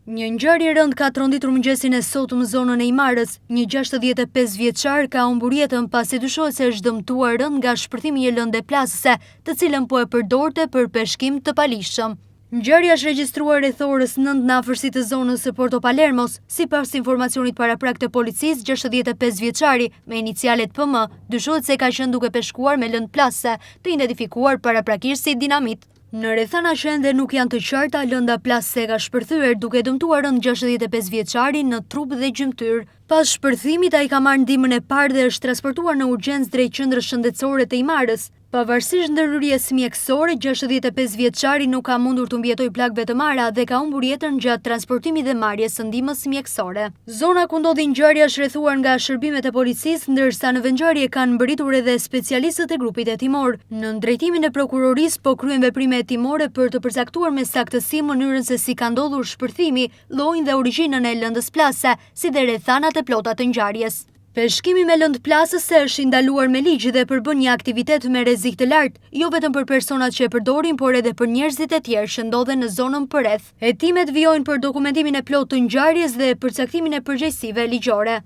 Një ngjarje e rëndë ka tronditur mëngjesin e sotëm në zonën e Imarës. Një 65 vjeçar ka humbur jetën pasi dyshohet se është dëmtuar rënd nga shpërthimi i një lëndë plasëse, të cilën po e përdorte për peshkim të palishëm. Ngjarja është regjistruar rreth orës 9 në afërsi të zonës së Porto Palermos. Sipas informacionit paraprak të policisë, 65 vjeçari me inicialet PM dyshohet se ka qenë duke peshkuar me lëndë plasëse, të identifikuar paraprakisht si dinamit. Në rrethana që ende nuk janë të qarta, lënda plasëse ka shpërthyer duke dëmtuar rënd 65 vjeçarin në trup dhe gjymtyr. Pas shpërthimit, ai ka marrë ndihmën e parë dhe është transportuar në urgjencë drejt qendrës shëndetësore të Imarës. Pavarësisht ndërhyrjes mjekësore, 65 vjeçari nuk ka mundur të mbijetojë plagëve të marra dhe ka humbur jetën gjatë transportimit dhe marrjes së ndihmës mjekësore. Zona ku ndodhi ngjarja është rrethuar nga shërbimet e policisë, ndërsa në vendngjarje kanë mbërritur edhe specialistët e grupit hetimor. Në drejtimin e prokurorisë po kryen veprime hetimore për të përcaktuar me saktësi mënyrën se si ka ndodhur shpërthimi, llojin dhe origjinën e lëndës plasëse, si dhe rrethanat e plota të ngjarjes. Peshkimi me lëndë plasëse është ndaluar me ligj dhe përbën një aktivitet me rrezik të lartë, jo vetëm për personat që e përdorin, por edhe për njerëzit e tjerë që ndodhen në zonën përreth. Hetimet vijojnë për dokumentimin e plotë të ngjarjes dhe përcaktimin e përgjegjësive ligjore.